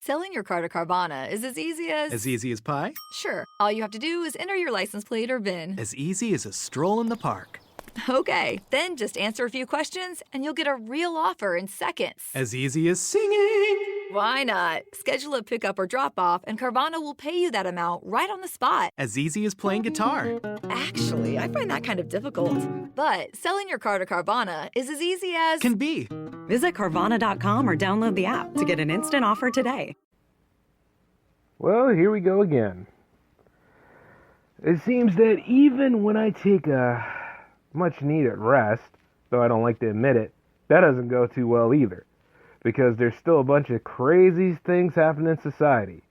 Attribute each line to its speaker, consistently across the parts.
Speaker 1: Selling your car to Carvana is as easy as...
Speaker 2: As easy as pie?
Speaker 1: Sure. All you have to do is enter your license plate or VIN.
Speaker 2: As easy as a stroll in the park.
Speaker 1: Okay, then just answer a few questions and you'll get a real offer in seconds.
Speaker 2: As easy as singing.
Speaker 1: Why not? Schedule a pickup or drop off and Carvana will pay you that amount right on the spot.
Speaker 2: As easy as playing guitar.
Speaker 1: Actually, I find that kind of difficult. But selling your car to Carvana is as easy as...
Speaker 2: Can be.
Speaker 3: Visit Carvana.com or download the app to get an instant offer today.
Speaker 4: Well, here we go again. It seems that even when I take a much needed rest, though I don't like to admit it, that doesn't go too well either. Because there's still a bunch of crazy things happening in society.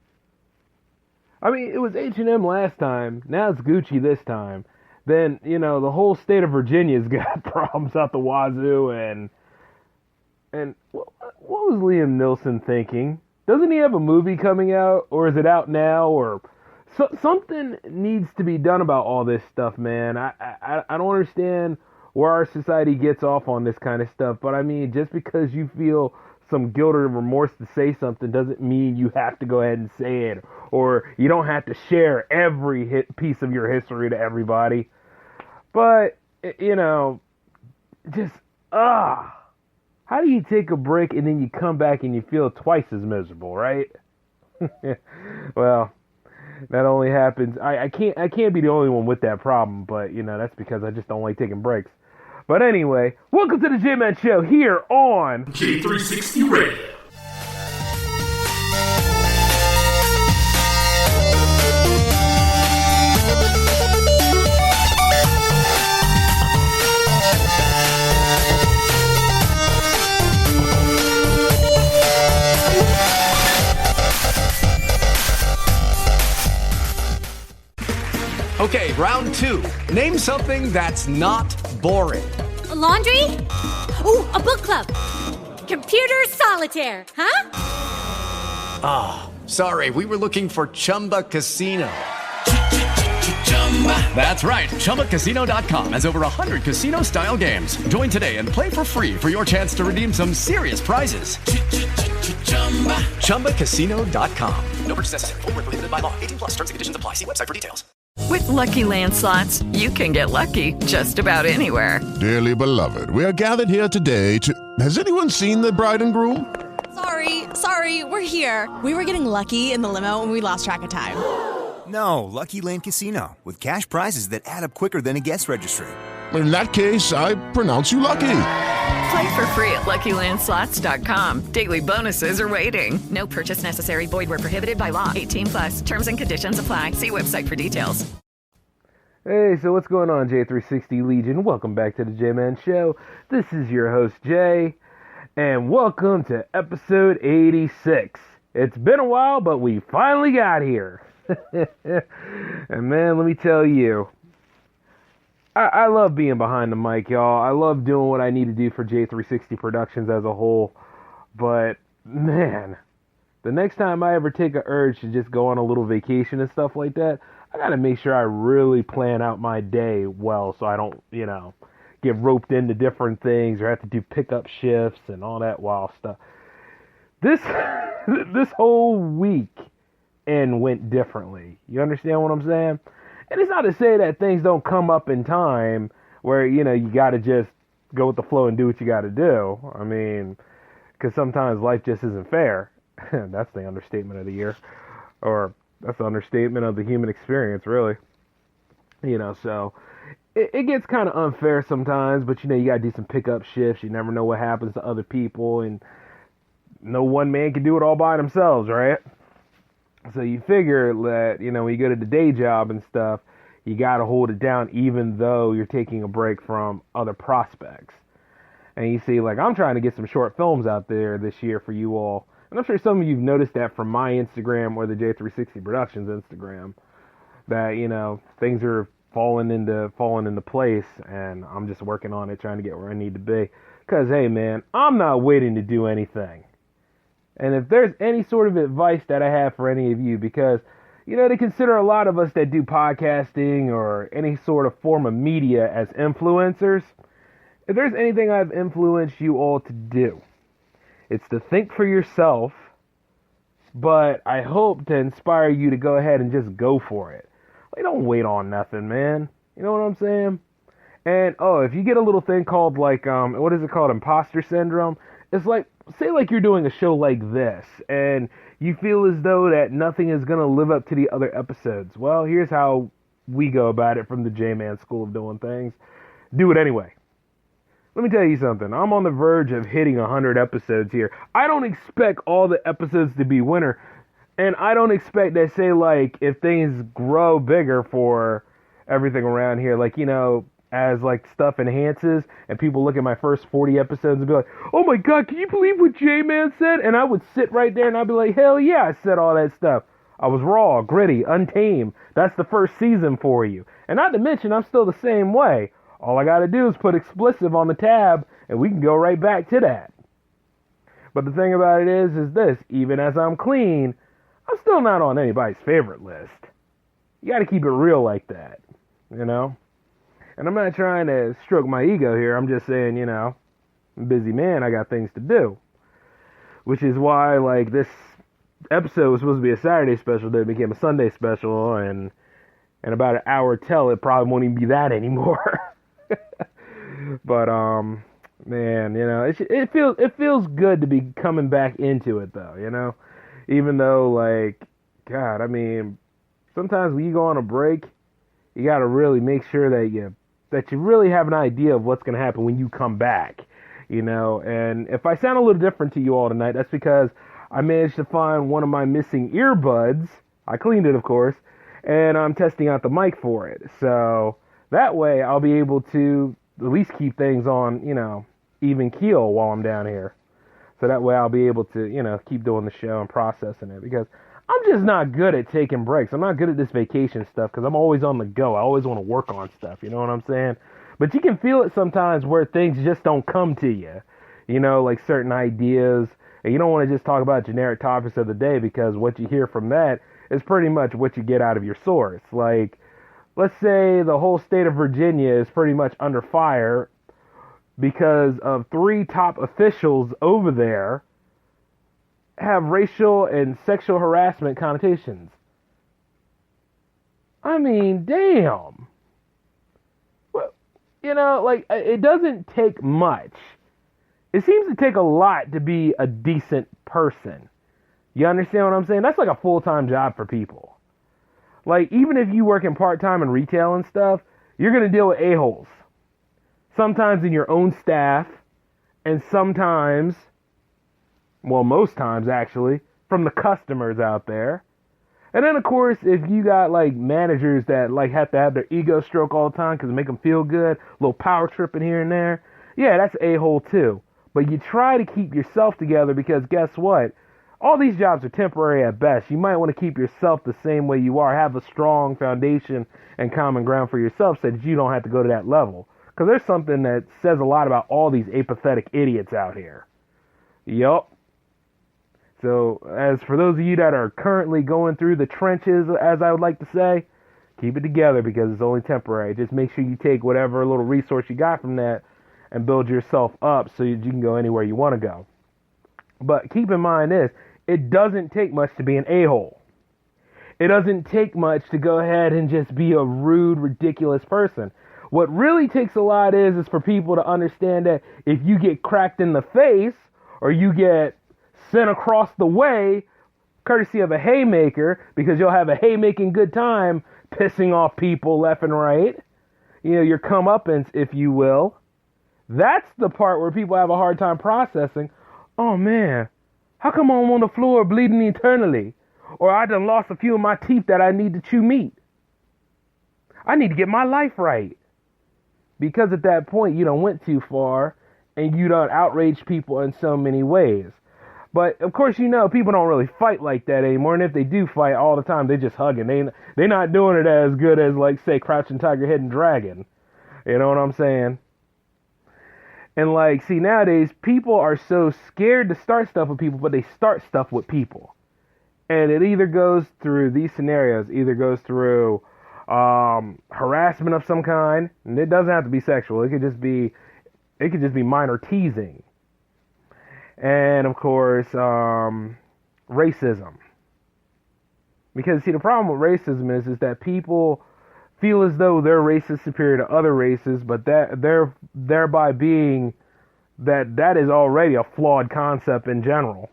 Speaker 4: I mean, it was H&M last time, now it's Gucci this time. Then, the whole state of Virginia's got problems out the wazoo, and what was Liam Neeson thinking? Doesn't he have a movie coming out, or is it out now, or something needs to be done about all this stuff, man. I don't understand where our society gets off on this kind of stuff, but I mean, just because you feel some guilt or remorse to say something doesn't mean you have to go ahead and say it, or you don't have to share every piece of your history to everybody. But, just, how do you take a break and then you come back and you feel twice as miserable, right? Well, that only happens. I can't be the only one with that problem, but that's because I just don't like taking breaks. But anyway, welcome to the J-Man Show here on
Speaker 5: J360 Radio.
Speaker 2: Okay, round two. Name something that's not boring.
Speaker 6: A laundry? Ooh, a book club. Computer solitaire, huh?
Speaker 2: Ah, sorry, we were looking for Chumba Casino. That's right, ChumbaCasino.com has over 100 casino-style games. Join today and play for free for your chance to redeem some serious prizes. ChumbaCasino.com. No purchase necessary. Void where prohibited by law. 18 plus. Terms and conditions apply. See website for details.
Speaker 7: With Lucky Land Slots, you can get lucky just about anywhere.
Speaker 8: Dearly beloved, we are gathered here today to... Has anyone seen the bride and groom?
Speaker 9: Sorry, we're here. We were getting lucky in the limo and we lost track of time.
Speaker 10: No, Lucky Land Casino, with cash prizes that add up quicker than a guest registry.
Speaker 8: In that case, I pronounce you lucky.
Speaker 7: Play for free at LuckyLandSlots.com. Daily bonuses are waiting. No purchase necessary. Void where prohibited by law. 18 plus. Terms and conditions apply. See website for details.
Speaker 4: Hey, so what's going on, J360 Legion? Welcome back to the J-Man Show. This is your host, Jay, and welcome to episode 86. It's been a while, but we finally got here. And man, let me tell you, I love being behind the mic, y'all. I love doing what I need to do for J360 Productions as a whole. But, man, the next time I ever take an urge to just go on a little vacation and stuff like that, I gotta make sure I really plan out my day well so I don't, get roped into different things or have to do pickup shifts and all that wild stuff. This whole week went differently. You understand what I'm saying? And it's not to say that things don't come up in time where, you got to just go with the flow and do what you got to do. I mean, because sometimes life just isn't fair. That's the understatement of the year. Or that's the understatement of the human experience, really. So it gets kind of unfair sometimes, but, you got to do some pickup shifts. You never know what happens to other people, and no one man can do it all by themselves, right? So you figure that, when you go to the day job and stuff, you got to hold it down even though you're taking a break from other prospects. And you see, I'm trying to get some short films out there this year for you all. And I'm sure some of you have noticed that from my Instagram or the J360 Productions Instagram, that, things are falling into place, and I'm just working on it, trying to get where I need to be. Because, hey, man, I'm not waiting to do anything. And if there's any sort of advice that I have for any of you, because, they consider a lot of us that do podcasting or any sort of form of media as influencers. If there's anything I've influenced you all to do, it's to think for yourself, but I hope to inspire you to go ahead and just go for it. Like, don't wait on nothing, man. You know what I'm saying? And, if you get a little thing called, like, what is it called? Imposter syndrome. It's like, say like you're doing a show like this, and you feel as though that nothing is going to live up to the other episodes. Well, here's how we go about it from the J-Man School of Doing Things. Do it anyway. Let me tell you something. I'm on the verge of hitting 100 episodes here. I don't expect all the episodes to be winter, and I don't expect that, say, like, if things grow bigger for everything around here, like, as, like, stuff enhances, and people look at my first 40 episodes and be like, oh my god, can you believe what J-Man said? And I would sit right there and I'd be like, hell yeah, I said all that stuff. I was raw, gritty, untamed. That's the first season for you. And not to mention, I'm still the same way. All I gotta do is put explicit on the tab, and we can go right back to that. But the thing about it is this, even as I'm clean, I'm still not on anybody's favorite list. You gotta keep it real like that, And I'm not trying to stroke my ego here. I'm just saying, I'm a busy man. I got things to do. Which is why, like, this episode was supposed to be a Saturday special, then it became a Sunday special, and in about an hour till, it probably won't even be that anymore. But, man, it feels good to be coming back into it, though, Even though, like, God, I mean, sometimes when you go on a break, you got to really make sure that you really have an idea of what's going to happen when you come back, And if I sound a little different to you all tonight, that's because I managed to find one of my missing earbuds. I cleaned it, of course, and I'm testing out the mic for it. So that way I'll be able to at least keep things on, even keel while I'm down here. So that way I'll be able to, keep doing the show and processing it, because I'm just not good at taking breaks. I'm not good at this vacation stuff because I'm always on the go. I always want to work on stuff, you know what I'm saying? But you can feel it sometimes where things just don't come to you, like certain ideas. And you don't want to just talk about generic topics of the day, because what you hear from that is pretty much what you get out of your source. Like, let's say the whole state of Virginia is pretty much under fire because of 3 top officials over there have racial and sexual harassment connotations. I mean, damn. Well, it doesn't take much. It seems to take a lot to be a decent person. You understand what I'm saying? That's like a full-time job for people. Like, even if you work in part-time in retail and stuff, you're going to deal with a-holes. Sometimes in your own staff, and sometimes, well, most times actually, from the customers out there. And then, of course, if you got, like, managers that, like, have to have their ego stroke all the time because it make them feel good, a little power tripping here and there, yeah, that's a-hole too. But you try to keep yourself together, because guess what? All these jobs are temporary at best. You might want to keep yourself the same way you are. Have a strong foundation and common ground for yourself so that you don't have to go to that level. Because there's something that says a lot about all these apathetic idiots out here. Yup. So, as for those of you that are currently going through the trenches, as I would like to say, keep it together, because it's only temporary. Just make sure you take whatever little resource you got from that and build yourself up so you can go anywhere you want to go. But keep in mind this, it doesn't take much to be an a-hole. It doesn't take much to go ahead and just be a rude, ridiculous person. What really takes a lot is for people to understand that if you get cracked in the face, or you get sent across the way, courtesy of a haymaker, because you'll have a haymaking good time pissing off people left and right, your comeuppance, if you will. That's the part where people have a hard time processing. Oh man, how come I'm on the floor bleeding eternally? Or I done lost a few of my teeth that I need to chew meat. I need to get my life right. Because at that point, you done went too far, and you done outraged people in so many ways. But, of course, people don't really fight like that anymore, and if they do fight all the time, they're just hugging. They're not doing it as good as, like, say, Crouching Tiger, Hidden Dragon. You know what I'm saying? And, like, see, nowadays, people are so scared to start stuff with people, but they start stuff with people. And it either goes through these scenarios, either goes through harassment of some kind, and it doesn't have to be sexual. It could just be minor teasing. And, of course, racism. Because, see, the problem with racism is that people feel as though their race is superior to other races, but that they're thereby being that is already a flawed concept in general.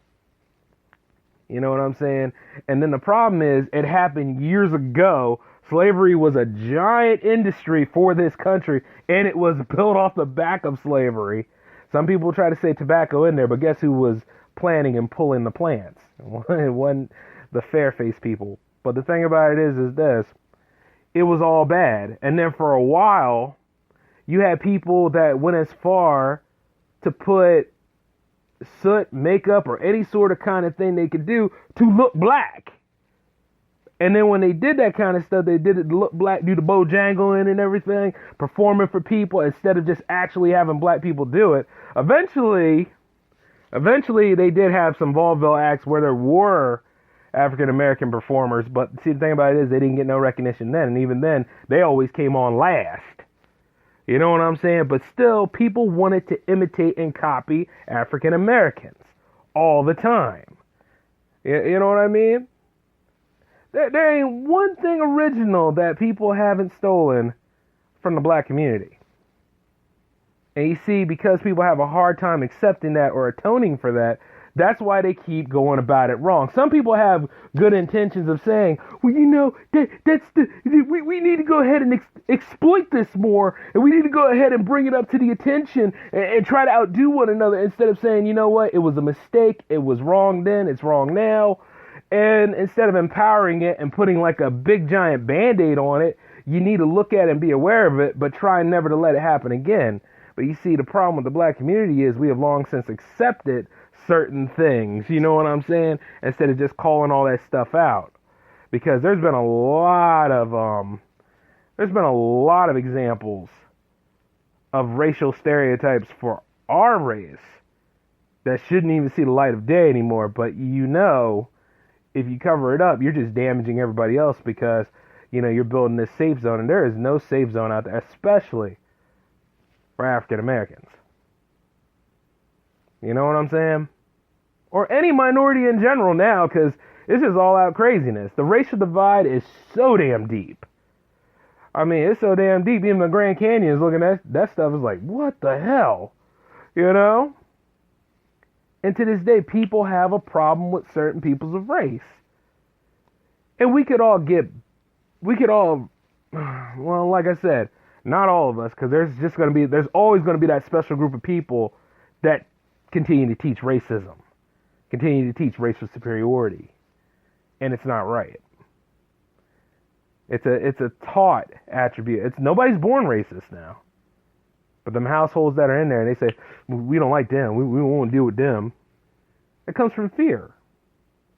Speaker 4: You know what I'm saying? And then the problem is, it happened years ago. Slavery was a giant industry for this country, and it was built off the back of slavery. Some people try to say tobacco in there, but guess who was planting and pulling the plants? It wasn't the fair-faced people. But the thing about it is this. It was all bad. And then for a while, you had people that went as far to put soot, makeup, or any sort of kind of thing they could do to look black. And then when they did that kind of stuff, they did it to look black, do the bojangling and everything, performing for people instead of just actually having black people do it. Eventually they did have some vaudeville acts where there were African American performers, but see, the thing about it is they didn't get no recognition then, and even then they always came on last. You know what I'm saying? But still, people wanted to imitate and copy African Americans all the time. You know what I mean? There ain't one thing original that people haven't stolen from the black community. And you see, because people have a hard time accepting that or atoning for that, that's why they keep going about it wrong. Some people have good intentions of saying, well, you know, we need to go ahead and exploit this more, and we need to go ahead and bring it up to the attention and try to outdo one another, instead of saying, you know what, it was a mistake, it was wrong then, it's wrong now. And instead of empowering it and putting like a big giant Band-Aid on it, you need to look at it and be aware of it, but try never to let it happen again. But you see, the problem with the black community is we have long since accepted certain things, you know what I'm saying? Instead of just calling all that stuff out. Because there's been a lot of examples of racial stereotypes for our race that shouldn't even see the light of day anymore. But you know, if you cover it up, you're just damaging everybody else, because, you know, you're building this safe zone, and there is no safe zone out there, especially for African Americans. You know what I'm saying? Or any minority in general now, because this is all out craziness. The racial divide is so damn deep. I mean, it's so damn deep. Even the Grand Canyon is looking at that stuff, is like, what the hell? You know? And to this day, people have a problem with certain peoples of race. And we could all, well, like I said, not all of us, because there's always going to be that special group of people that continue to teach racism, continue to teach racial superiority, and it's not right. It's a taught attribute. Nobody's born racist now, but them households that are in there, and they say, we don't like them, we won't deal with them. It comes from fear.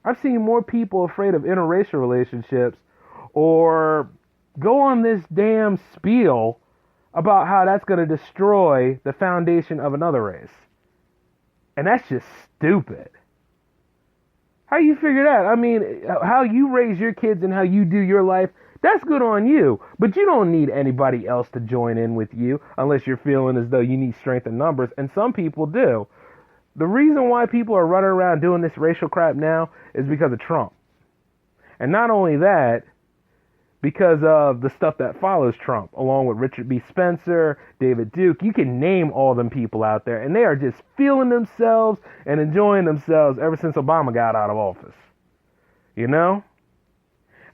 Speaker 4: I've seen more people afraid of interracial relationships or go on this damn spiel about how that's going to destroy the foundation of another race. And that's just stupid. How you figure that? I mean, how you raise your kids and how you do your life, that's good on you. But you don't need anybody else to join in with you unless you're feeling as though you need strength in numbers. And some people do. The reason why people are running around doing this racial crap now is because of Trump. And not only that, because of the stuff that follows Trump, along with Richard B. Spencer, David Duke. You can name all them people out there, and they are just feeling themselves and enjoying themselves ever since Obama got out of office. You know?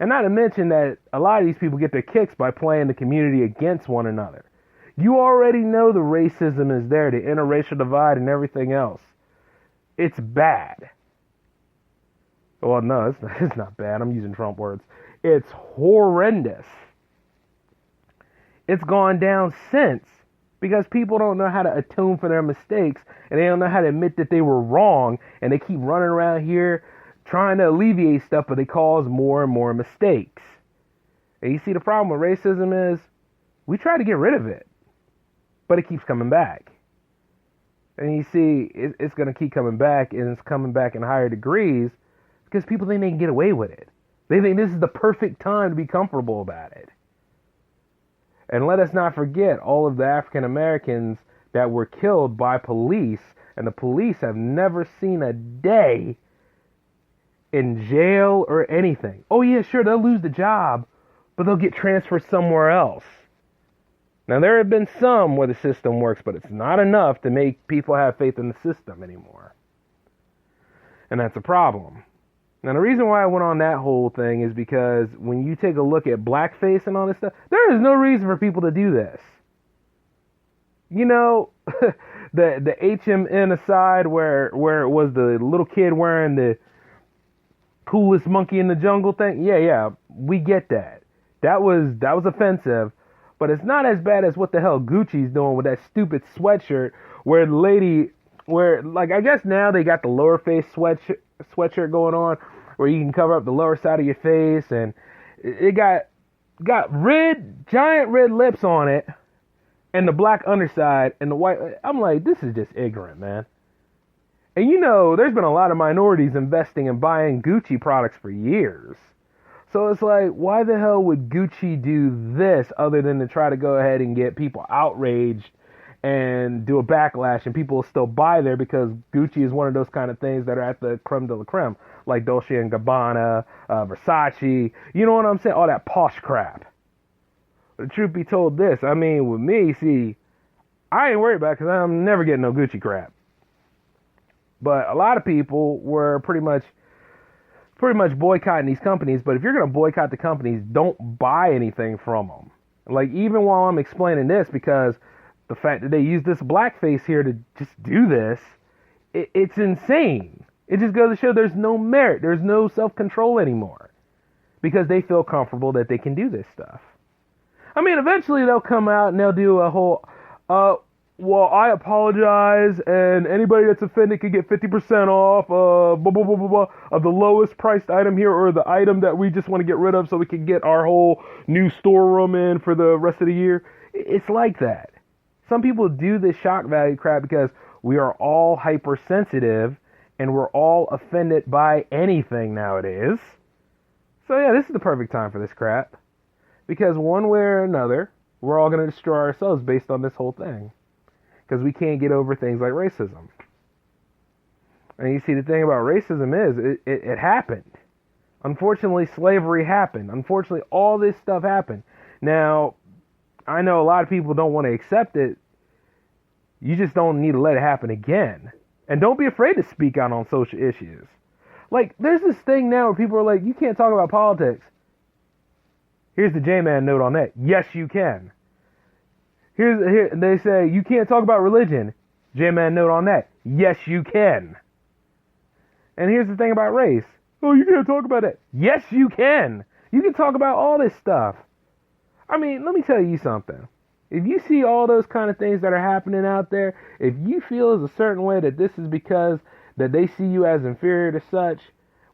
Speaker 4: And not to mention that a lot of these people get their kicks by playing the community against one another. You already know the racism is there, the interracial divide and everything else. It's bad. Well, no, it's not bad. I'm using Trump words. It's horrendous. It's gone down since, because people don't know how to atone for their mistakes, and they don't know how to admit that they were wrong, and they keep running around here trying to alleviate stuff, but they cause more and more mistakes. And you see, the problem with racism is we try to get rid of it, but it keeps coming back. And you see, it's going to keep coming back, and it's coming back in higher degrees because people think they can get away with it. They think this is the perfect time to be comfortable about it. And let us not forget all of the African Americans that were killed by police, and the police have never seen a day in jail or anything. Oh yeah, sure, they'll lose the job, but they'll get transferred somewhere else. Now, there have been some where the system works, but it's not enough to make people have faith in the system anymore. And that's a problem. Now, the reason why I went on that whole thing is because when you take a look at blackface and all this stuff, there is no reason for people to do this. You know, the HMN aside where it was the little kid wearing the coolest monkey in the jungle thing, yeah, we get that. That was offensive. But it's not as bad as what the hell Gucci's doing with that stupid sweatshirt where the lady, I guess now they got the lower face sweatshirt going on where you can cover up the lower side of your face, and it got giant red lips on it and the black underside and the white. I'm like, this is just ignorant, man. And you know, there's been a lot of minorities investing and buying Gucci products for years. So it's like, why the hell would Gucci do this other than to try to go ahead and get people outraged and do a backlash, and people will still buy there because Gucci is one of those kind of things that are at the creme de la creme, like Dolce & Gabbana, Versace, you know what I'm saying? All that posh crap. But the truth be told this, I mean, with me, see, I ain't worried about it because I'm never getting no Gucci crap. But a lot of people were pretty much boycotting these companies, but if you're going to boycott the companies, don't buy anything from them. Like, even while I'm explaining this, because the fact that they use this blackface here to just do this, it's insane. It just goes to show there's no merit, there's no self-control anymore, because they feel comfortable that they can do this stuff. I mean, eventually they'll come out and they'll do a whole, well, I apologize, and anybody that's offended could get 50% off of the lowest priced item here, or the item that we just want to get rid of so we can get our whole new storeroom in for the rest of the year. It's like that. Some people do this shock value crap because we are all hypersensitive and we're all offended by anything nowadays. So yeah, this is the perfect time for this crap, because one way or another, we're all going to destroy ourselves based on this whole thing. Because we can't get over things like racism. And you see, the thing about racism is, it happened. Unfortunately, slavery happened. Unfortunately, all this stuff happened. Now, I know a lot of people don't want to accept it. You just don't need to let it happen again. And don't be afraid to speak out on social issues. Like, there's this thing now where people are like, you can't talk about politics. Here's the J-Man note on that. Yes, you can. Here, they say, you can't talk about religion. J-Man note on that. Yes, you can. And here's the thing about race. Oh, you can't talk about that. Yes, you can. You can talk about all this stuff. I mean, let me tell you something. If you see all those kind of things that are happening out there, if you feel as a certain way that this is because that they see you as inferior to such,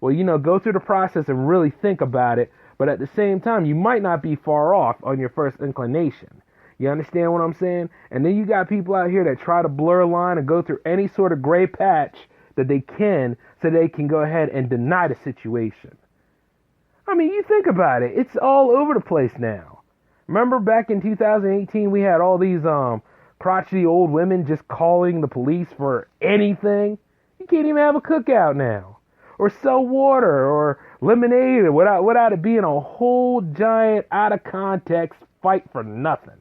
Speaker 4: well, you know, go through the process and really think about it. But at the same time, you might not be far off on your first inclination. You understand what I'm saying? And then you got people out here that try to blur a line and go through any sort of gray patch that they can so they can go ahead and deny the situation. I mean, you think about it. It's all over the place now. Remember back in 2018, we had all these crotchety old women just calling the police for anything? You can't even have a cookout now. Or sell water or lemonade without it being a whole giant out of context fight for nothing.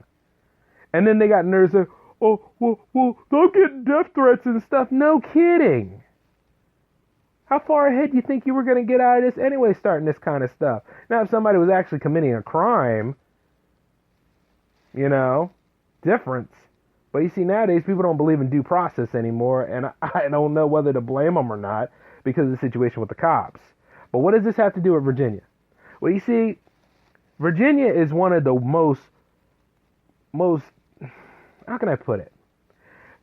Speaker 4: And then they got nerves of, oh, well, they'll get death threats and stuff. No kidding. How far ahead do you think you were going to get out of this anyway, starting this kind of stuff? Now, if somebody was actually committing a crime, you know, difference. But you see, nowadays, people don't believe in due process anymore, and I don't know whether to blame them or not because of the situation with the cops. But what does this have to do with Virginia? Well, you see, Virginia is one of the most, how can I put it?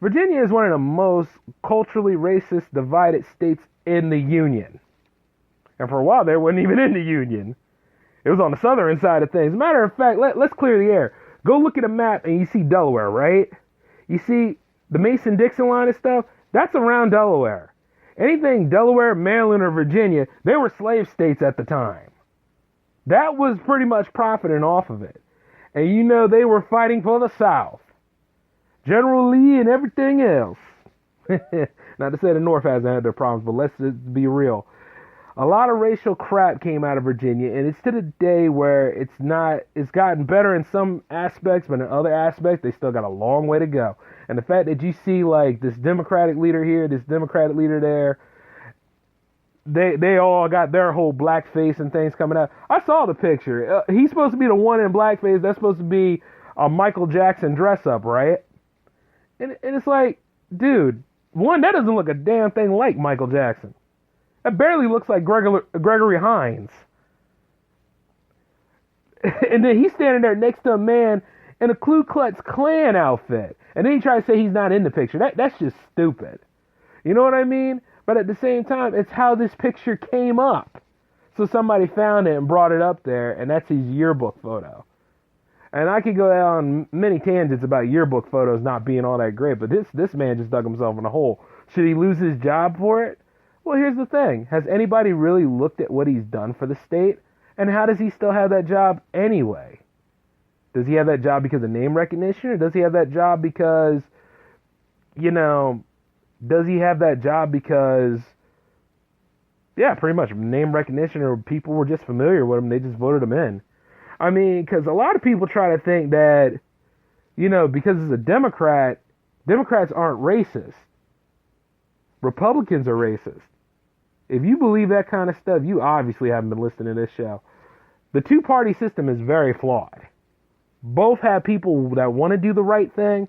Speaker 4: Virginia is one of the most culturally racist, divided states in the Union. And for a while there, it wasn't even in the Union. It was on the southern side of things. Matter of fact, let's clear the air. Go look at a map and you see Delaware, right? You see the Mason-Dixon line and stuff? That's around Delaware. Anything Delaware, Maryland, or Virginia, they were slave states at the time. That was pretty much profiting off of it. And you know they were fighting for the South. General Lee and everything else. Not to say the North hasn't had their problems, but let's just be real. a lot of racial crap came out of Virginia, and it's to the day where it's gotten better in some aspects, but in other aspects, they still got a long way to go. And the fact that you see, like, this Democratic leader here, this Democratic leader there, they all got their whole blackface and things coming out. I saw the picture. He's supposed to be the one in blackface. That's supposed to be a Michael Jackson dress-up, right? And it's like, dude, one, that doesn't look a damn thing like Michael Jackson. That barely looks like Gregory Hines. And then he's standing there next to a man in a Ku Klux Klan outfit. And then he tries to say he's not in the picture. That's just stupid. You know what I mean? But at the same time, it's how this picture came up. So somebody found it and brought it up there, and that's his yearbook photo. And I could go down many tangents about yearbook photos not being all that great, but this man just dug himself in a hole. Should he lose his job for it? Well, here's the thing. Has anybody really looked at what he's done for the state? And how does he still have that job anyway? Does he have that job because of name recognition? Or does he have that job because, does he have that job because, yeah, pretty much name recognition, or people were just familiar with him, they just voted him in? I mean, because a lot of people try to think that, because it's a Democrat, Democrats aren't racist. Republicans are racist. If you believe that kind of stuff, you obviously haven't been listening to this show. The two-party system is very flawed. Both have people that want to do the right thing,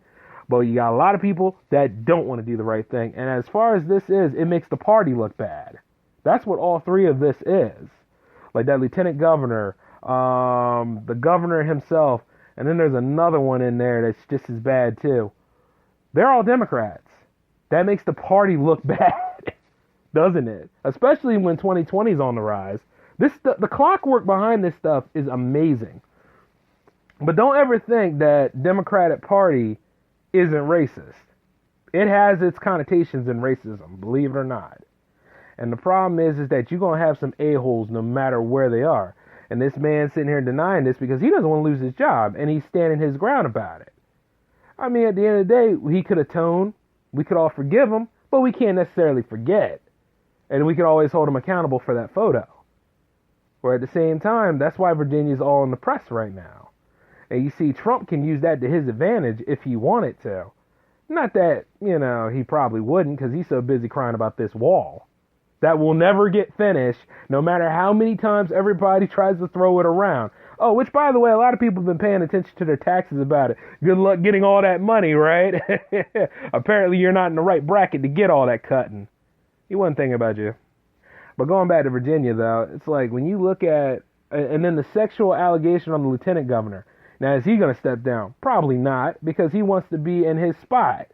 Speaker 4: but you got a lot of people that don't want to do the right thing. And as far as this is, it makes the party look bad. That's what all three of this is. Like that lieutenant governor, the governor himself, and then there's another one in there that's just as bad too. They're all Democrats. That makes the party look bad, doesn't it? Especially when 2020 is on the rise. The clockwork behind this stuff is amazing. But don't ever think that Democratic Party isn't racist. It has its connotations in racism, believe it or not. And the problem is that you're going to have some a-holes no matter where they are. And this man's sitting here denying this because he doesn't want to lose his job, and he's standing his ground about it. I mean, at the end of the day, he could atone. We could all forgive him, but we can't necessarily forget. And we could always hold him accountable for that photo. Or at the same time, that's why Virginia's all in the press right now. And you see, Trump can use that to his advantage if he wanted to. Not that, he probably wouldn't, because he's so busy crying about this wall that will never get finished, no matter how many times everybody tries to throw it around. Oh, which, by the way, a lot of people have been paying attention to their taxes about it. Good luck getting all that money, right? Apparently you're not in the right bracket to get all that cutting. He wasn't thinking about you. But going back to Virginia, though, it's like when you look at, and then the sexual allegation on the lieutenant governor. Now, is he going to step down? Probably not, because he wants to be in his spot.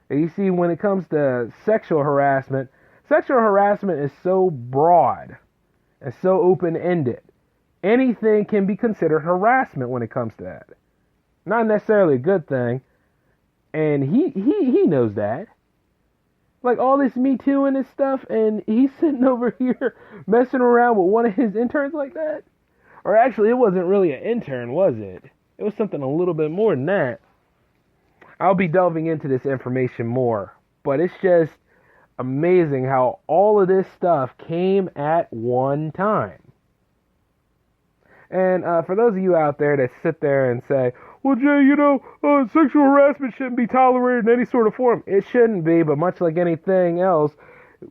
Speaker 4: And you see, when it comes to sexual harassment is so broad and so open-ended. Anything can be considered harassment when it comes to that. Not necessarily a good thing. And he knows that. Like all this Me Too and this stuff, and he's sitting over here messing around with one of his interns like that. Or actually, it wasn't really an intern, was it? It was something a little bit more than that. I'll be delving into this information more. But it's just amazing how all of this stuff came at one time. And for those of you out there that sit there and say, well, Jay, sexual harassment shouldn't be tolerated in any sort of form. It shouldn't be, but much like anything else,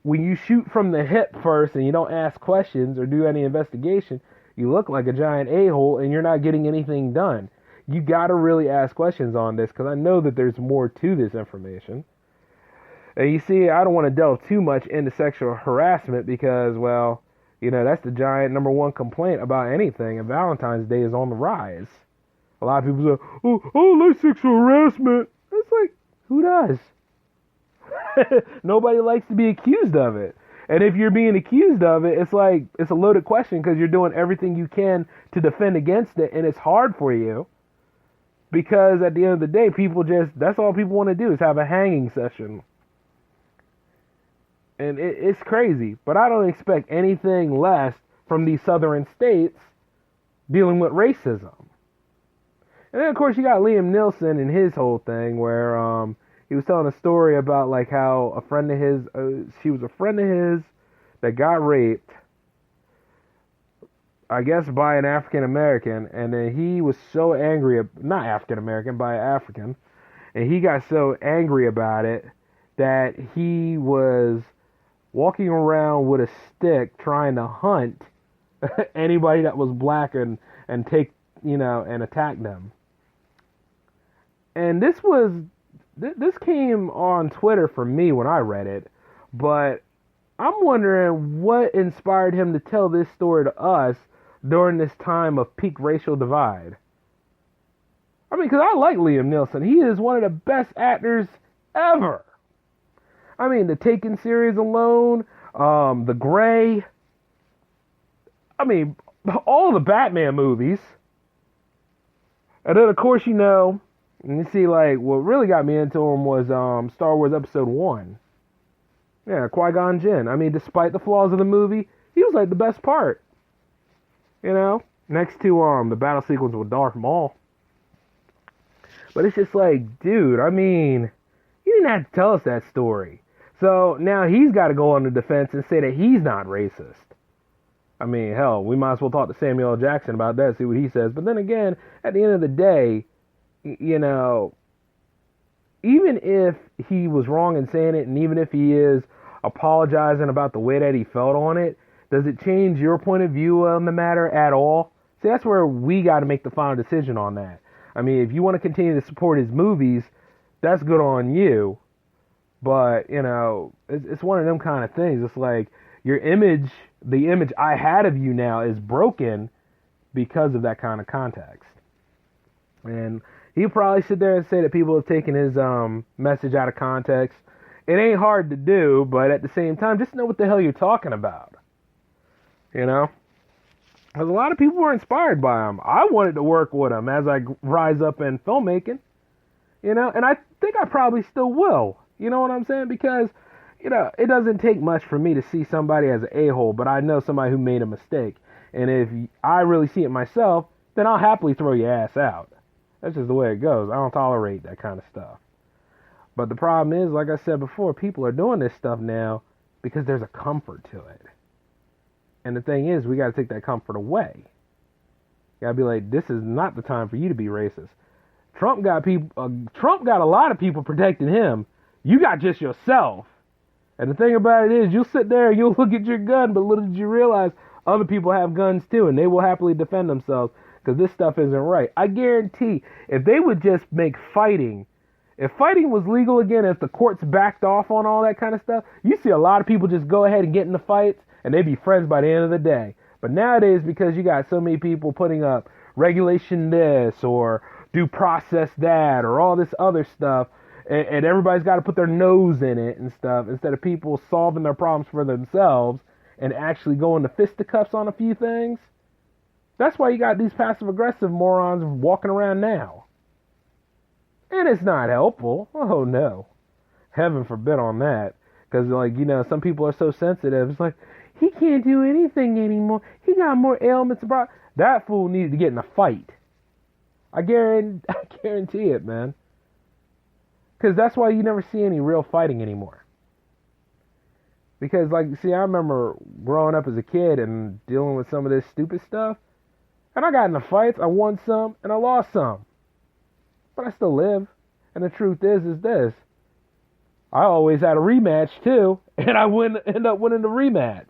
Speaker 4: when you shoot from the hip first and you don't ask questions or do any investigation, you look like a giant a-hole and you're not getting anything done. You got to really ask questions on this, because I know that there's more to this information. And you see, I don't want to delve too much into sexual harassment because, well, that's the giant number one complaint about anything, and Valentine's Day is on the rise. A lot of people say, oh, like sexual harassment. It's like, who does? Nobody likes to be accused of it. And if you're being accused of it, it's like, it's a loaded question because you're doing everything you can to defend against it, and it's hard for you. Because at the end of the day, that's all people want to do is have a hanging session. And it's crazy. But I don't expect anything less from these southern states dealing with racism. And then, of course, you got Liam Neeson and his whole thing where he was telling a story about, like, how a friend of his, she was a friend of his, that got raped, I guess by an African American, and then he was so angry, not African American, by an African, and he got so angry about it that he was walking around with a stick trying to hunt anybody that was black and take, and attack them. And this came on Twitter for me when I read it, but I'm wondering what inspired him to tell this story to us during this time of peak racial divide. I mean, because I like Liam Neeson. He is one of the best actors ever. I mean, the Taken series alone, The Gray, I mean, all the Batman movies. And then, of course, and you see, like, what really got me into him was Star Wars Episode 1. Yeah, Qui-Gon Jinn. I mean, despite the flaws of the movie, he was, like, the best part. Next to the battle sequence with Darth Maul. But it's just like, dude, I mean, you didn't have to tell us that story. So now he's got to go on the defense and say that he's not racist. I mean, hell, we might as well talk to Samuel L. Jackson about that, see what he says. But then again, at the end of the day, even if he was wrong in saying it, and even if he is apologizing about the way that he felt on it, does it change your point of view on the matter at all? See, that's where we got to make the final decision on that. I mean, if you want to continue to support his movies, that's good on you. But, it's one of them kind of things. It's like your image, the image I had of you now is broken because of that kind of context. And he'll probably sit there and say that people have taken his message out of context. It ain't hard to do, but at the same time, just know what the hell you're talking about. Because a lot of people were inspired by him. I wanted to work with him as I rise up in filmmaking, and I think I probably still will. You know what I'm saying? Because, it doesn't take much for me to see somebody as an a-hole, but I know somebody who made a mistake. And if I really see it myself, then I'll happily throw your ass out. That's just the way it goes. I don't tolerate that kind of stuff. But the problem is, like I said before, people are doing this stuff now because there's a comfort to it. And the thing is, we got to take that comfort away. You got to be like, this is not the time for you to be racist. Trump got a lot of people protecting him. You got just yourself. And the thing about it is, you'll sit there and you'll look at your gun, but little did you realize other people have guns too, and they will happily defend themselves because this stuff isn't right. I guarantee, if they would just make fighting, if fighting was legal again, if the courts backed off on all that kind of stuff, you see a lot of people just go ahead and get in the fights, and they'd be friends by the end of the day. But nowadays, because you got so many people putting up regulation this, or due process that, or all this other stuff, and everybody's got to put their nose in it and stuff, instead of people solving their problems for themselves and actually going to fisticuffs on a few things. That's why you got these passive-aggressive morons walking around now. And it's not helpful. Oh, no. Heaven forbid on that. Because, some people are so sensitive. It's like, he can't do anything anymore. He got more ailments. That fool needed to get in a fight. I guarantee it, man. Because that's why you never see any real fighting anymore. Because, I remember growing up as a kid and dealing with some of this stupid stuff. And I got in the fights. I won some and I lost some. But I still live. And the truth is this. I always had a rematch, too. And I end up winning the rematch.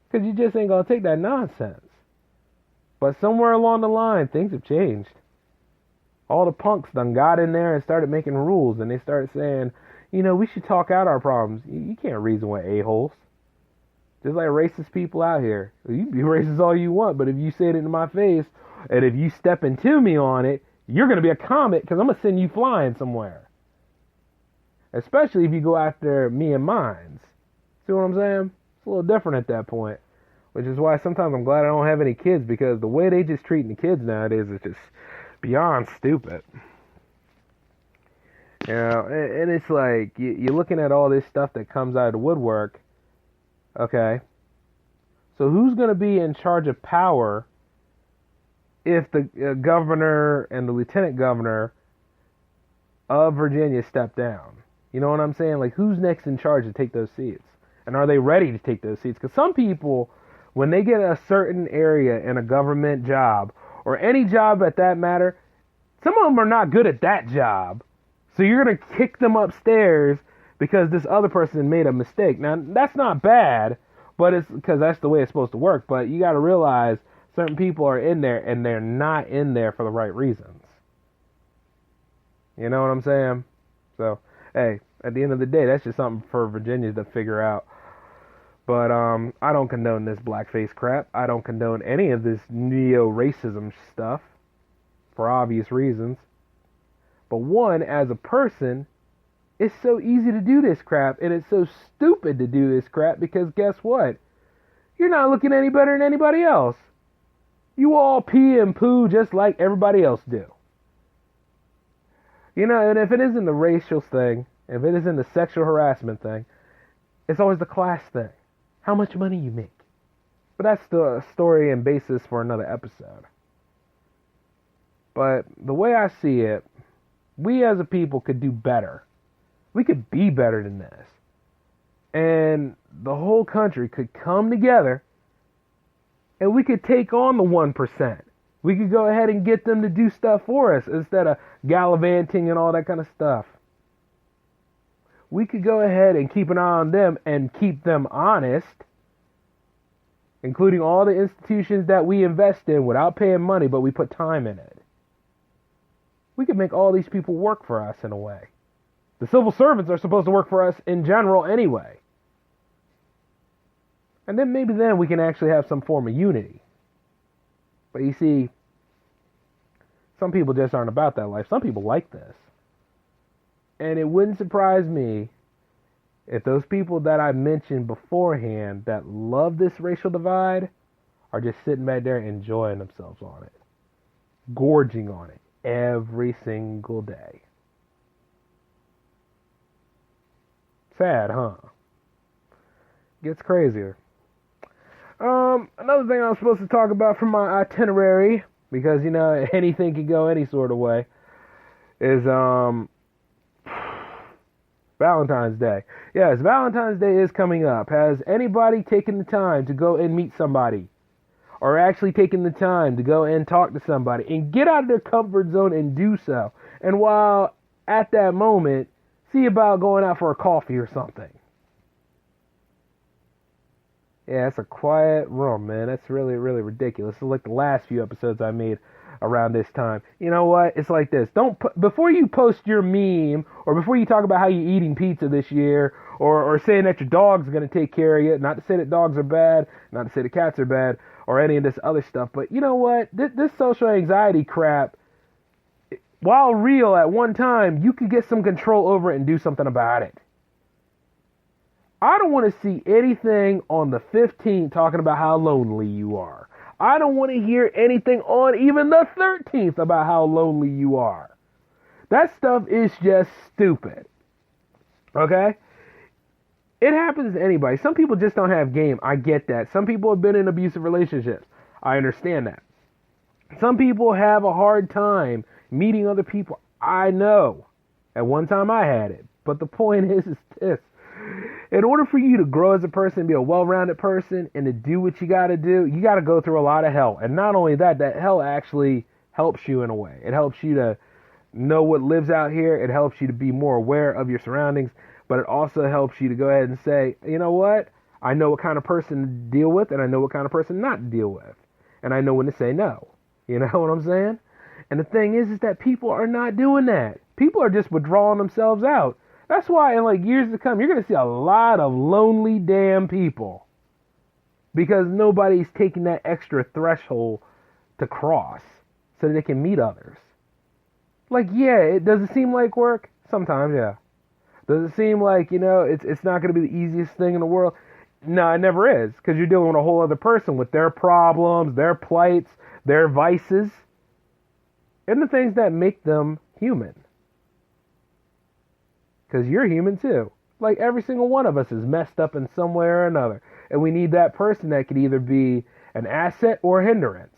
Speaker 4: Because you just ain't going to take that nonsense. But somewhere along the line, things have changed. All the punks done got in there and started making rules. And they started saying, we should talk out our problems. You can't reason with a-holes. Just like racist people out here. You can be racist all you want, but if you say it into my face, and if you step into me on it, you're going to be a comet because I'm going to send you flying somewhere. Especially if you go after me and mines. See what I'm saying? It's a little different at that point. Which is why sometimes I'm glad I don't have any kids, because the way they just treating the kids nowadays is just beyond stupid. And it's like, you're looking at all this stuff that comes out of the woodwork. Okay. So who's going to be in charge of power if the governor and the lieutenant governor of Virginia step down? You know what I'm saying? Like, who's next in charge to take those seats? And are they ready to take those seats? Because some people, when they get a certain area in a government job, or any job at that matter, some of them are not good at that job. So you're going to kick them upstairs because this other person made a mistake. Now, that's not bad, but it's because that's the way it's supposed to work. But you got to realize certain people are in there, and they're not in there for the right reasons. You know what I'm saying? So, hey, at the end of the day, that's just something for Virginia to figure out. But I don't condone this blackface crap. I don't condone any of this neo-racism stuff for obvious reasons. But one, as a person, it's so easy to do this crap, and it's so stupid to do this crap because guess what? You're not looking any better than anybody else. You all pee and poo just like everybody else do. You know, and if it isn't the racial thing, if it isn't the sexual harassment thing, it's always the class thing. How much money you make. But that's the story and basis for another episode. But the way I see it, we as a people could do better. We could be better than this. And the whole country could come together and we could take on the 1%. We could go ahead and get them to do stuff for us instead of gallivanting and all that kind of stuff. We could go ahead and keep an eye on them and keep them honest, including all the institutions that we invest in without paying money, but we put time in it. We could make all these people work for us in a way. The civil servants are supposed to work for us in general anyway. And then maybe then we can actually have some form of unity. But you see, some people just aren't about that life. Some people like this. And it wouldn't surprise me if those people that I mentioned beforehand that love this racial divide are just sitting back there enjoying themselves on it. Gorging on it every single day. Sad, huh? Gets crazier. Another thing I was supposed to talk about from my itinerary, because, you know, anything can go any sort of way, is, Valentine's Day. Yes, Valentine's Day is coming up. Has anybody taken the time to go and meet somebody? Or actually taken the time to go and talk to somebody and get out of their comfort zone and do so? And while at that moment, see about going out for a coffee or something. Yeah, it's a quiet room, man. That's really, really ridiculous. It's like the last few episodes I made around this time. You know what? It's like this. Before you post your meme, or before you talk about how you're eating pizza this year, or saying that your dog's going to take care of you, not to say that dogs are bad, not to say that cats are bad, or any of this other stuff, but you know what? This social anxiety crap, while real at one time, you could get some control over it and do something about it. I don't want to see anything on the 15th talking about how lonely you are. I don't want to hear anything on even the 13th about how lonely you are. That stuff is just stupid. Okay? It happens to anybody. Some people just don't have game. I get that. Some people have been in abusive relationships. I understand that. Some people have a hard time meeting other people. I know. At one time I had it. But the point is this. In order for you to grow as a person, be a well-rounded person, and to do what you got to do, you got to go through a lot of hell. And not only that, that hell actually helps you in a way. It helps you to know what lives out here. It helps you to be more aware of your surroundings. But it also helps you to go ahead and say, you know what? I know what kind of person to deal with, and I know what kind of person not to deal with. And I know when to say no. You know what I'm saying? And the thing is that people are not doing that. People are just withdrawing themselves out. That's why in like years to come, you're going to see a lot of lonely damn people. Because nobody's taking that extra threshold to cross so that they can meet others. Like, yeah, does it seem like work? Sometimes, yeah. Does it seem like, you know, it's not going to be the easiest thing in the world? No, it never is. Because you're dealing with a whole other person with their problems, their plights, their vices, and the things that make them human. Because you're human too. Like every single one of us is messed up in some way or another. And we need that person that could either be an asset or a hindrance,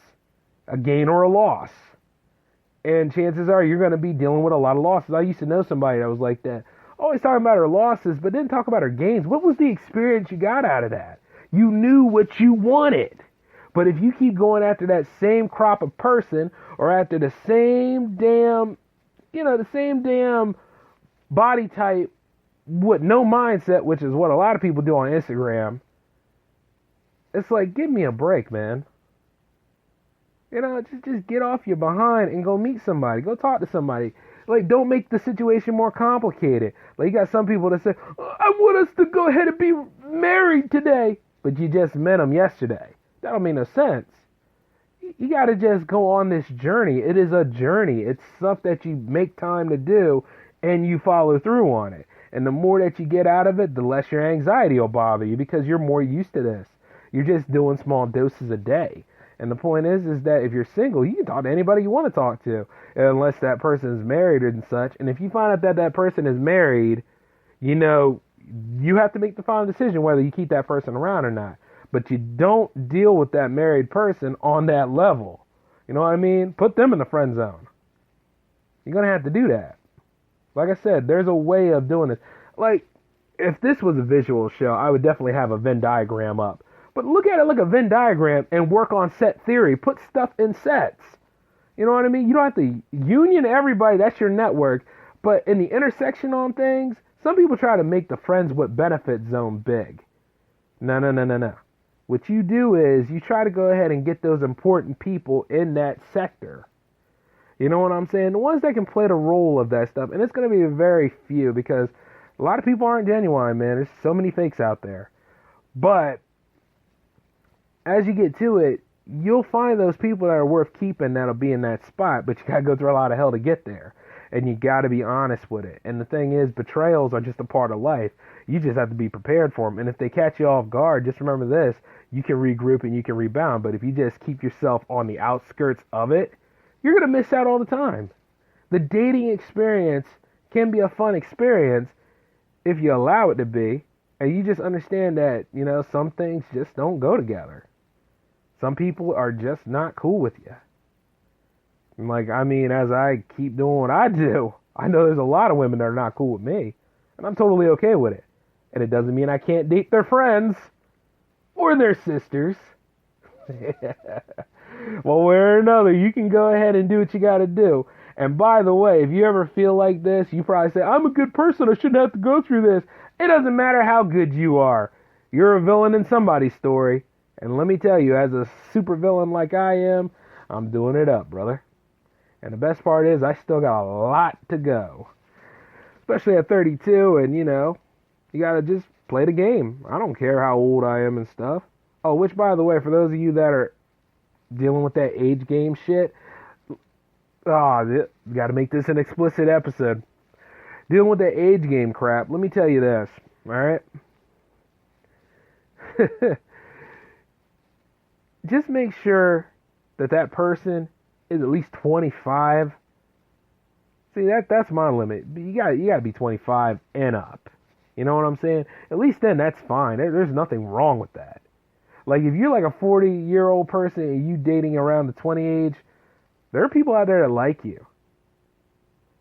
Speaker 4: a gain or a loss. And chances are you're going to be dealing with a lot of losses. I used to know somebody that was like that. always talking about her losses, but didn't talk about her gains. What was the experience you got out of that? You knew what you wanted. But if you keep going after that same crop of person, or after the same damn, the same damn body type with no mindset, which is what a lot of people do on Instagram, it's like, give me a break, man. Just get off your behind and go meet somebody. Go talk to somebody. Like, don't make the situation more complicated. Like, you got some people that say, I want us to go ahead and be married today. But you just met them yesterday. That don't make no sense. You got to just go on this journey. It is a journey. It's stuff that you make time to do and you follow through on it. And the more that you get out of it, the less your anxiety will bother you because you're more used to this. You're just doing small doses a day. And the point is that if you're single, you can talk to anybody you want to talk to, unless that person is married and such. And if you find out that that person is married, you have to make the final decision whether you keep that person around or not. But you don't deal with that married person on that level. You know what I mean? Put them in the friend zone. You're going to have to do that. Like I said, there's a way of doing this. Like, if this was a visual show, I would definitely have a Venn diagram up. But look at it like a Venn diagram and work on set theory. Put stuff in sets. You know what I mean? You don't have to union everybody. That's your network. But in the intersection on things, some people try to make the friends with benefit zone big. No. What you do is you try to go ahead and get those important people in that sector. You know what I'm saying? The ones that can play the role of that stuff. And it's going to be very few because a lot of people aren't genuine, man. There's so many fakes out there. But as you get to it, you'll find those people that are worth keeping that'll be in that spot, but you gotta go through a lot of hell to get there. And you gotta be honest with it. And the thing is, betrayals are just a part of life. You just have to be prepared for them. And if they catch you off guard, just remember this, you can regroup and you can rebound. But if you just keep yourself on the outskirts of it, you're gonna miss out all the time. The dating experience can be a fun experience if you allow it to be. And you just understand that, some things just don't go together. Some people are just not cool with you. As I keep doing what I do, I know there's a lot of women that are not cool with me. And I'm totally okay with it. And it doesn't mean I can't date their friends or their sisters. One way or another, you can go ahead and do what you got to do. And by the way, if you ever feel like this, you probably say, I'm a good person, I shouldn't have to go through this. It doesn't matter how good you are. You're a villain in somebody's story. And let me tell you, as a super villain like I am, I'm doing it up, brother. And the best part is I still got a lot to go. Especially at 32, and you gotta just play the game. I don't care how old I am and stuff. Oh, which by the way, for those of you that are dealing with that age game shit, gotta make this an explicit episode. Dealing with that age game crap, let me tell you this, alright? Just make sure that person is at least 25. See, that's my limit. You gotta be 25 and up. You know what I'm saying? At least then that's fine. There's nothing wrong with that. Like if you're like a 40-year-old person and you dating around the 20 age, there are people out there that like you.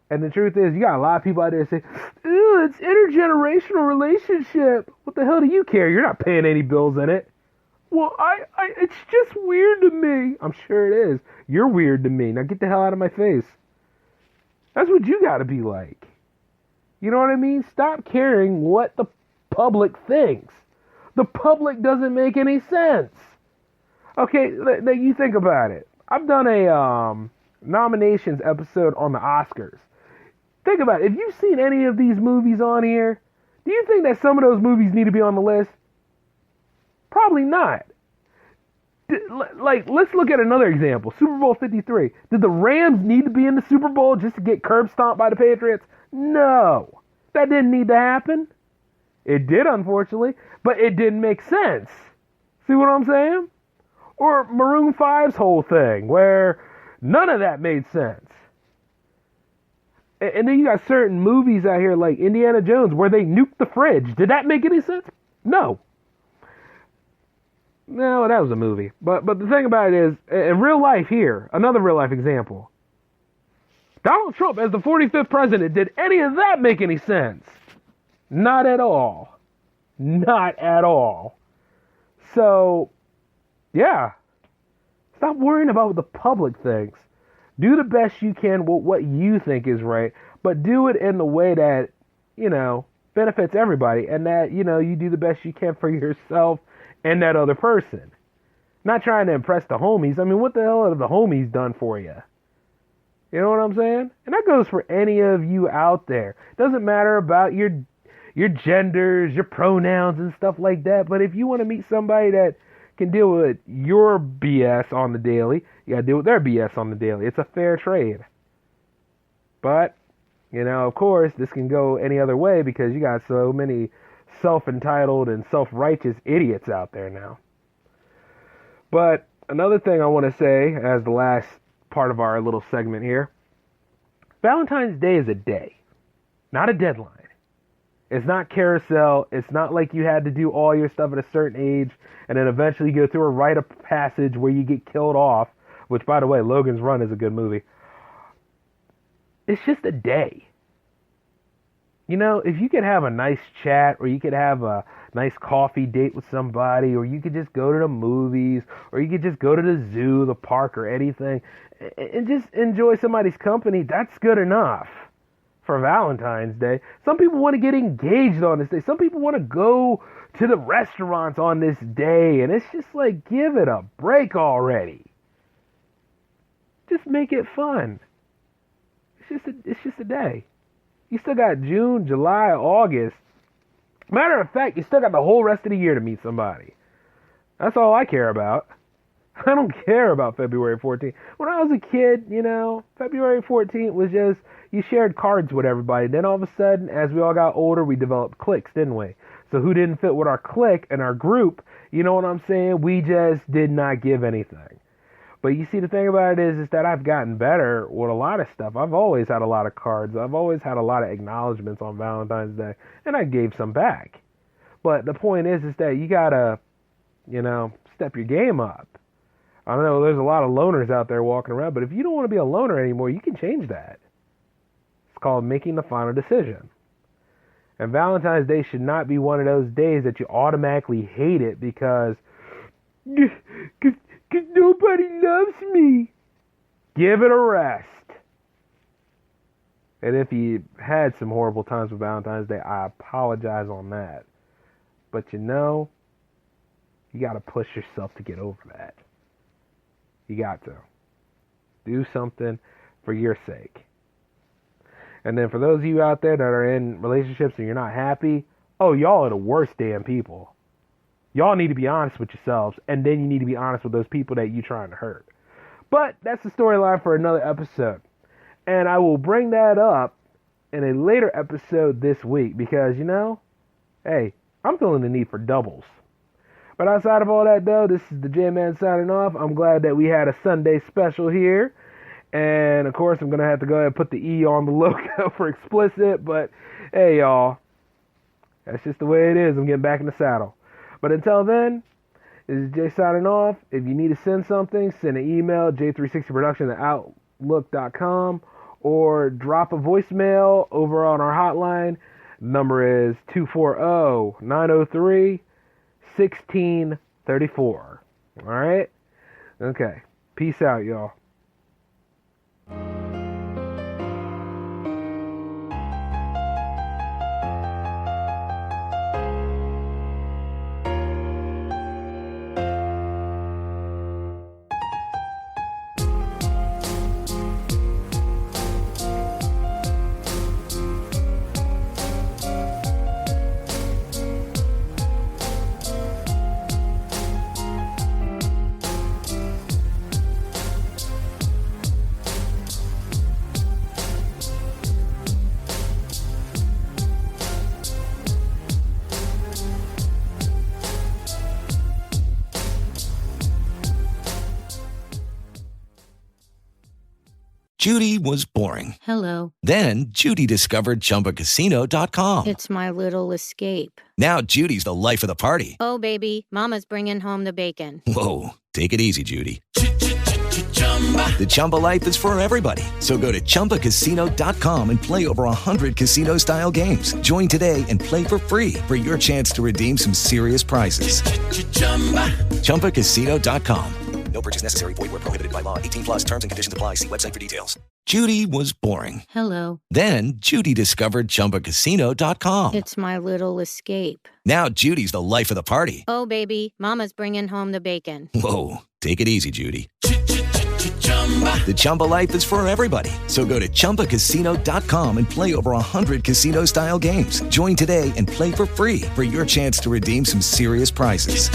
Speaker 4: And the truth is, you got a lot of people out there that say, "Ew, it's intergenerational relationship." What the hell do you care? You're not paying any bills in it. Well, it's just weird to me. I'm sure it is. You're weird to me. Now get the hell out of my face. That's what you gotta be like. You know what I mean? Stop caring what the public thinks. The public doesn't make any sense. Okay, you think about it. I've done a nominations episode on the Oscars. Think about it. If you've seen any of these movies on here, do you think that some of those movies need to be on the list? Probably not. Let's look at another example. Super Bowl 53. Did the Rams need to be in the Super Bowl just to get curb stomped by the Patriots? No. That didn't need to happen. It did, unfortunately, but it didn't make sense. See what I'm saying? Or Maroon 5's whole thing, where none of that made sense. And then you got certain movies out here like Indiana Jones where they nuked the fridge. Did that make any sense? No. No, that was a movie. But the thing about it is, in real life here, another real life example. Donald Trump as the 45th president, did any of that make any sense? Not at all. Not at all. So, yeah. Stop worrying about what the public thinks. Do the best you can with what you think is right, but do it in the way that, benefits everybody, and that, you do the best you can for yourself and that other person. Not trying to impress the homies. I mean, what the hell have the homies done for you? You know what I'm saying? And that goes for any of you out there. Doesn't matter about your genders, your pronouns and stuff like that. But if you want to meet somebody that can deal with your BS on the daily, you got to deal with their BS on the daily. It's a fair trade. But, of course, this can go any other way because you got so many self-entitled and self-righteous idiots out there now. But another thing I want to say as the last part of our little segment here, Valentine's Day is a day, not a deadline. It's not carousel. It's not like you had to do all your stuff at a certain age and then eventually go through a rite of passage where you get killed off, which, by the way, Logan's Run is a good movie. It's just a day. If you could have a nice chat, or you could have a nice coffee date with somebody, or you could just go to the movies, or you could just go to the zoo, the park, or anything, and just enjoy somebody's company, that's good enough for Valentine's Day. Some people want to get engaged on this day. Some people want to go to the restaurants on this day, and it's just like, give it a break already. Just make it fun. It's just a day. You still got June, July, August. Matter of fact, you still got the whole rest of the year to meet somebody. That's all I care about. I don't care about February 14th. When I was a kid, February 14th was just, you shared cards with everybody. Then all of a sudden, as we all got older, we developed cliques, didn't we? So who didn't fit with our clique and our group, you know what I'm saying? We just did not give anything. But you see, the thing about it is that I've gotten better with a lot of stuff. I've always had a lot of cards. I've always had a lot of acknowledgments on Valentine's Day, and I gave some back. But the point is that you gotta, step your game up. I know there's a lot of loners out there walking around, but if you don't want to be a loner anymore, you can change that. It's called making the final decision. And Valentine's Day should not be one of those days that you automatically hate it because nobody loves me. Give it a rest. And if you had some horrible times with Valentine's Day, I apologize on that. But you got to push yourself to get over that. You got to. Do something for your sake. And then for those of you out there that are in relationships and you're not happy, y'all are the worst damn people. Y'all need to be honest with yourselves, and then you need to be honest with those people that you're trying to hurt. But that's the storyline for another episode. And I will bring that up in a later episode this week because, hey, I'm feeling the need for doubles. But outside of all that, though, this is the J-Man signing off. I'm glad that we had a Sunday special here. And, of course, I'm going to have to go ahead and put the E on the logo for explicit. But, hey, y'all, that's just the way it is. I'm getting back in the saddle. But until then, this is Jay signing off. If you need to send something, send an email, j360production@outlook.com, or drop a voicemail over on our hotline. Number is 240-903-1634. All right? Okay. Peace out, y'all.
Speaker 5: Judy was boring.
Speaker 6: Hello.
Speaker 5: Then Judy discovered ChumbaCasino.com.
Speaker 6: It's my little escape.
Speaker 5: Now Judy's the life of the party.
Speaker 6: Oh, baby, mama's bringing home the bacon.
Speaker 5: Whoa, take it easy, Judy. The Chumba life is for everybody. So go to ChumbaCasino.com and play over 100 casino-style games. Join today and play for free for your chance to redeem some serious prizes. ChumbaCasino.com. No purchase necessary. Void where prohibited by law. 18 plus terms and conditions apply. See website for details. Judy was boring.
Speaker 11: Hello.
Speaker 5: Then Judy discovered ChumbaCasino.com.
Speaker 11: It's my little escape.
Speaker 5: Now Judy's the life of the party.
Speaker 11: Oh, baby, mama's bringing home the bacon.
Speaker 5: Whoa, take it easy, Judy. The Chumba life is for everybody. So go to ChumbaCasino.com and play over 100 casino-style games. Join today and play for free for your chance to redeem some serious prizes.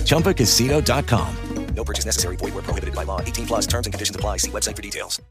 Speaker 5: ChumbaCasino.com. No purchase necessary. Void where prohibited by law. 18 plus terms and conditions apply. See website for details.